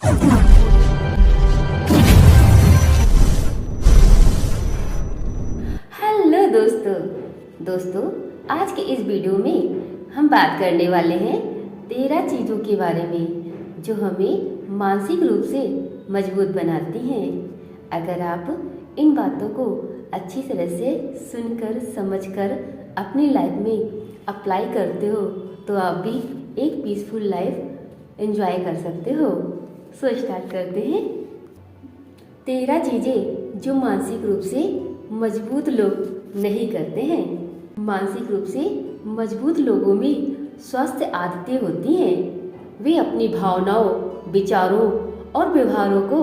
Hello दोस्तों, आज के इस वीडियो में हम बात करने वाले हैं 13 चीज़ों के बारे में जो हमें मानसिक रूप से मजबूत बनाती हैं। अगर आप इन बातों को अच्छी तरह से सुनकर समझकर अपनी लाइफ में अप्लाई करते हो तो आप भी एक पीसफुल लाइफ एंजॉय कर सकते हो। सो स्टार्ट करते हैं। 13 चीज़ें जो मानसिक रूप से मजबूत लोग नहीं करते हैं। मानसिक रूप से मजबूत लोगों में स्वस्थ आदतें होती हैं। वे अपनी भावनाओं, विचारों और व्यवहारों को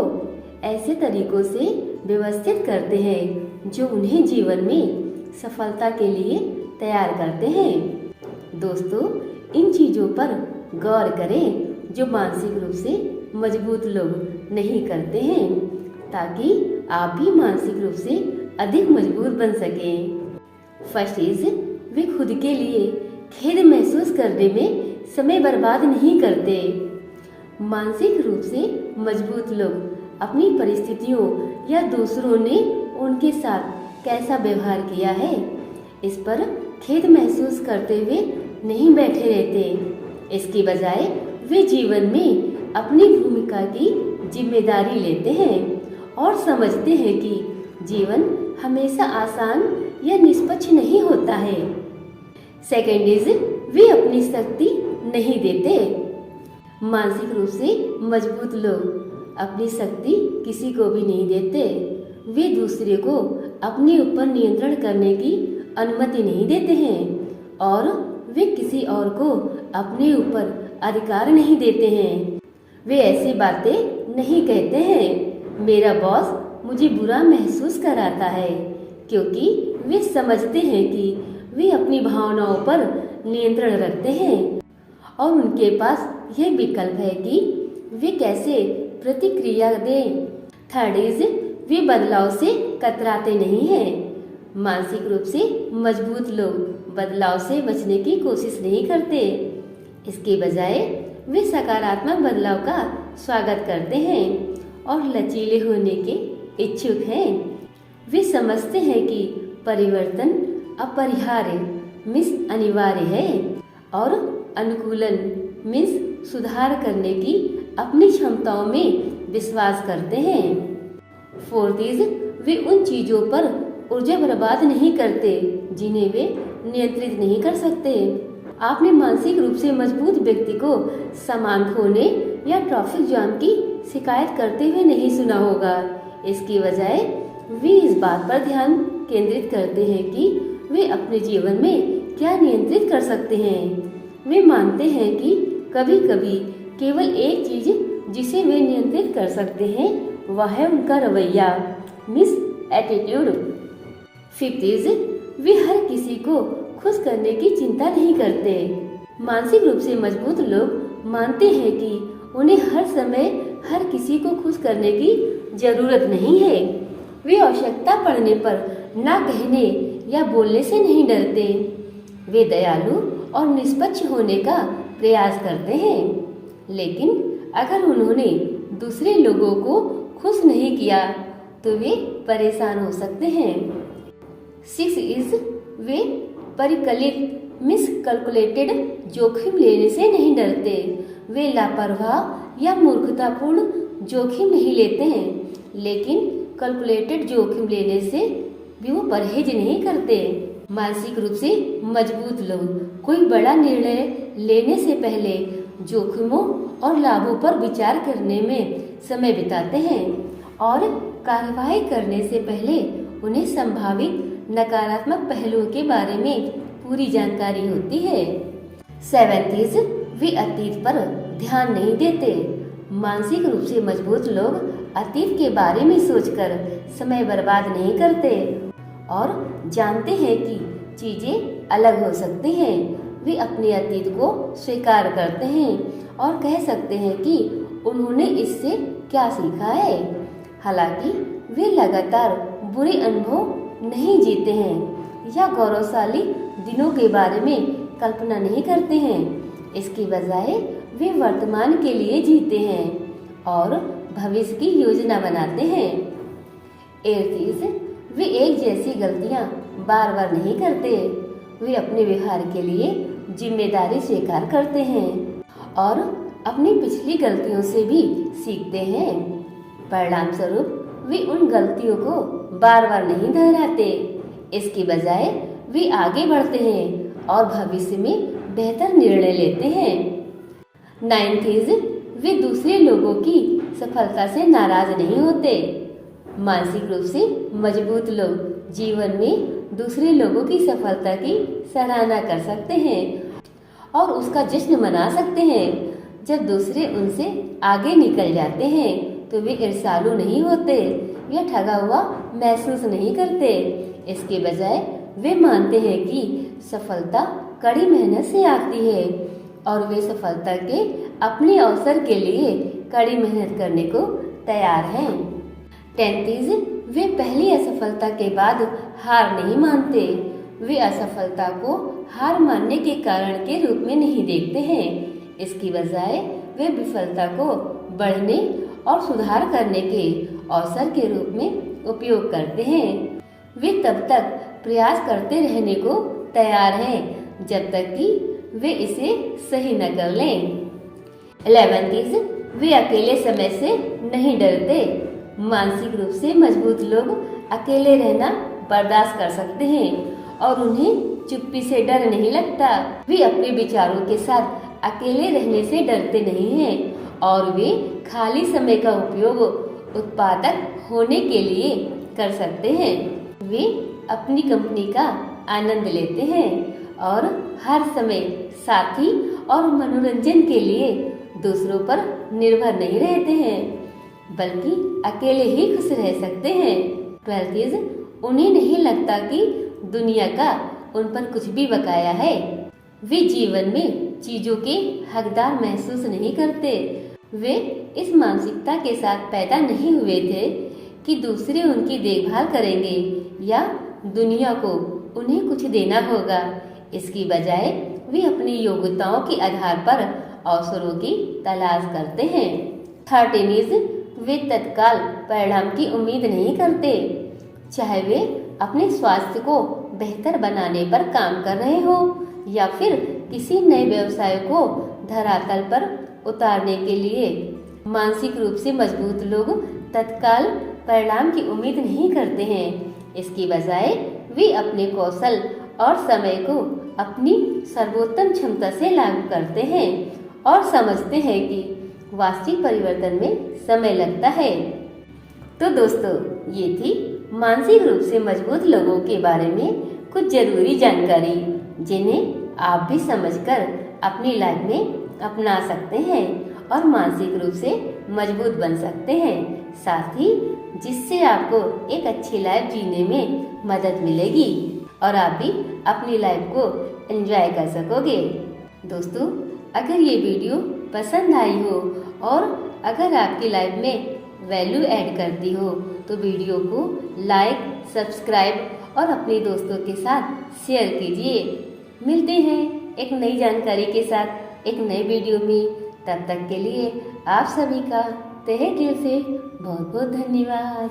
ऐसे तरीकों से व्यवस्थित करते हैं जो उन्हें जीवन में सफलता के लिए तैयार करते हैं। दोस्तों, इन चीज़ों पर गौर करें जो मानसिक रूप से मजबूत लोग नहीं करते हैं ताकि आप भी मानसिक रूप से अधिक मजबूत बन सकें। फर्स्ट इज, वे खुद के लिए खेद महसूस करने में समय बर्बाद नहीं करते। मानसिक रूप से मजबूत लोग अपनी परिस्थितियों या दूसरों ने उनके साथ कैसा व्यवहार किया है इस पर खेद महसूस करते हुए नहीं बैठे रहते। इसकी बजाय वे जीवन में अपनी भूमिका की जिम्मेदारी लेते हैं और समझते हैं कि जीवन हमेशा आसान या निष्पक्ष नहीं होता है। सेकेंड इज, वे अपनी शक्ति नहीं देते। मानसिक रूप से मजबूत लोग अपनी शक्ति किसी को भी नहीं देते। वे दूसरे को अपने ऊपर नियंत्रण करने की अनुमति नहीं देते हैं और वे किसी और को अपने ऊपर अधिकार नहीं देते हैं। वे ऐसी बातें नहीं कहते हैं, मेरा बॉस मुझे बुरा महसूस कराता है, क्योंकि वे समझते हैं कि वे अपनी भावनाओं पर नियंत्रण रखते हैं और उनके पास यह विकल्प है कि वे कैसे प्रतिक्रिया दें। थर्ड इज, वे बदलाव से कतराते नहीं हैं। मानसिक रूप से मजबूत लोग बदलाव से बचने की कोशिश नहीं करते। इसके बजाय वे सकारात्मक बदलाव का स्वागत करते हैं और लचीले होने के इच्छुक हैं। वे समझते हैं कि परिवर्तन अपरिहार्य मीन्स अनिवार्य है और अनुकूलन मीन्स सुधार करने की अपनी क्षमताओं में विश्वास करते हैं। फोर्थ इज, वे उन चीज़ों पर ऊर्जा बर्बाद नहीं करते जिन्हें वे नियंत्रित नहीं कर सकते। आपने मानसिक रूप से मजबूत व्यक्ति को सामान खोने या ट्रैफिक जाम की शिकायत करते हुए नहीं सुना होगा। इसकी बजाय वे इस बात पर ध्यान केंद्रित करते हैं कि वे अपने जीवन में क्या नियंत्रित कर सकते हैं। वे मानते हैं कि कभी कभी केवल एक चीज जिसे वे नियंत्रित कर सकते हैं वह है उनका रवैया मीन्स एटीट्यूड। फिफ्थ इज, वे हर किसी को खुश करने की चिंता नहीं करते। मानसिक रूप से मजबूत लोग मानते हैं कि उन्हें हर समय हर किसी को खुश करने की जरूरत नहीं है। वे आवश्यकता पड़ने पर ना कहने या बोलने से नहीं डरते। वे दयालु और निष्पक्ष होने का प्रयास करते हैं, लेकिन अगर उन्होंने दूसरे लोगों को खुश नहीं किया तो वे परेशान हो सकते हैं। सिक्स इज, वे परिकलित मिस कैलकुलेटेड जोखिम लेने से नहीं डरते। वे लापरवाह या मूर्खतापूर्ण जोखिम नहीं लेते हैं, लेकिन कैलकुलेटेड जोखिम लेने से भी वो परहेज नहीं करते। मानसिक रूप से मजबूत लोग कोई बड़ा निर्णय लेने से पहले जोखिमों और लाभों पर विचार करने में समय बिताते हैं और कार्रवाई करने से पहले उन्हें संभावित नकारात्मक पहलुओं के बारे में पूरी जानकारी होती है। सेवेंथ इज, वे अतीत पर ध्यान नहीं देते। मानसिक रूप से मजबूत लोग अतीत के बारे में सोचकर समय बर्बाद नहीं करते और जानते हैं कि चीजें अलग हो सकती हैं। वे अपने अतीत को स्वीकार करते हैं और कह सकते हैं कि उन्होंने इससे क्या सीखा है। हालांकि वे लगातार बुरे अनुभव नहीं जीते हैं या गौरवशाली दिनों के बारे में कल्पना नहीं करते हैं। इसकी बजाय वे वर्तमान के लिए जीते हैं और भविष्य की योजना बनाते हैं। 8 वे एक जैसी गलतियां बार बार नहीं करते। वे अपने व्यवहार के लिए जिम्मेदारी स्वीकार करते हैं और अपनी पिछली गलतियों से भी सीखते हैं। परिणाम स्वरूप वे उन गलतियों को बार बार नहीं दोहराते। इसकी बजाय वे आगे बढ़ते हैं और भविष्य में बेहतर निर्णय लेते हैं। 9 वे दूसरे लोगों की सफलता से नाराज नहीं होते। मानसिक रूप से मजबूत लोग जीवन में दूसरे लोगों की सफलता की सराहना कर सकते हैं और उसका जश्न मना सकते हैं। जब दूसरे उनसे आगे निकल जाते हैं तो वे ईर्ष्यालु नहीं होते या ठगा हुआ महसूस नहीं करते। इसके बजाय वे मानते हैं कि सफलता कड़ी मेहनत से आती है और वे सफलता के अपने अवसर के लिए कड़ी मेहनत करने को तैयार हैं। 10 वे पहली असफलता के बाद हार नहीं मानते। वे असफलता को हार मानने के कारण के रूप में नहीं देखते हैं। इसकी बजाय वे विफलता को बढ़ने और सुधार करने के अवसर के रूप में उपयोग करते हैं। वे तब तक प्रयास करते रहने को तैयार हैं जब तक कि वे इसे सही न कर लें। 11 वे अकेले समय से नहीं डरते। मानसिक रूप से मजबूत लोग अकेले रहना बर्दाश्त कर सकते हैं और उन्हें चुप्पी से डर नहीं लगता। वे अपने विचारों के साथ अकेले रहने से डरते नहीं हैं और वे खाली समय का उपयोग उत्पादक होने के लिए कर सकते हैं। वे अपनी कंपनी का आनंद लेते हैं और हर समय साथी और मनोरंजन के लिए दूसरों पर निर्भर नहीं रहते हैं बल्कि अकेले ही खुश रह सकते हैं। 12 उन्हें नहीं लगता कि दुनिया का उन पर कुछ भी बकाया है। वे जीवन में चीजों के हकदार महसूस नहीं करते। वे इस मानसिकता के साथ पैदा नहीं हुए थे कि दूसरे उनकी देखभाल करेंगे या दुनिया को उन्हें कुछ देना होगा। इसकी बजाय वे अपनी योग्यताओं के आधार पर अवसरों की तलाश करते हैं। 13 वे तत्काल परिणाम की उम्मीद नहीं करते। चाहे वे अपने स्वास्थ्य को बेहतर बनाने पर काम कर रहे हो या फिर किसी नए व्यवसाय को धरातल पर उतारने के लिए। मानसिक रूप से मजबूत लोग तत्काल परिणाम की उम्मीद नहीं करते हैं। इसकी बजाय वे अपने कौशल और समय को अपनी सर्वोत्तम क्षमता से लागू करते हैं और समझते हैं कि वास्तविक परिवर्तन में समय लगता है। तो दोस्तों, ये थी मानसिक रूप से मजबूत लोगों के बारे में कुछ जरूरी जानकारी जिन्हें आप भी समझकर अपनी लाइफ में अपना सकते हैं और मानसिक रूप से मजबूत बन सकते हैं, साथ ही जिससे आपको एक अच्छी लाइफ जीने में मदद मिलेगी और आप भी अपनी लाइफ को एंजॉय कर सकोगे। दोस्तों, अगर ये वीडियो पसंद आई हो और अगर आपकी लाइफ में वैल्यू ऐड करती हो तो वीडियो को लाइक, सब्सक्राइब और अपने दोस्तों के साथ शेयर कीजिए। मिलते हैं एक नई जानकारी के साथ एक नए वीडियो में। तब तक के लिए आप सभी का तहे दिल से बहुत बहुत धन्यवाद।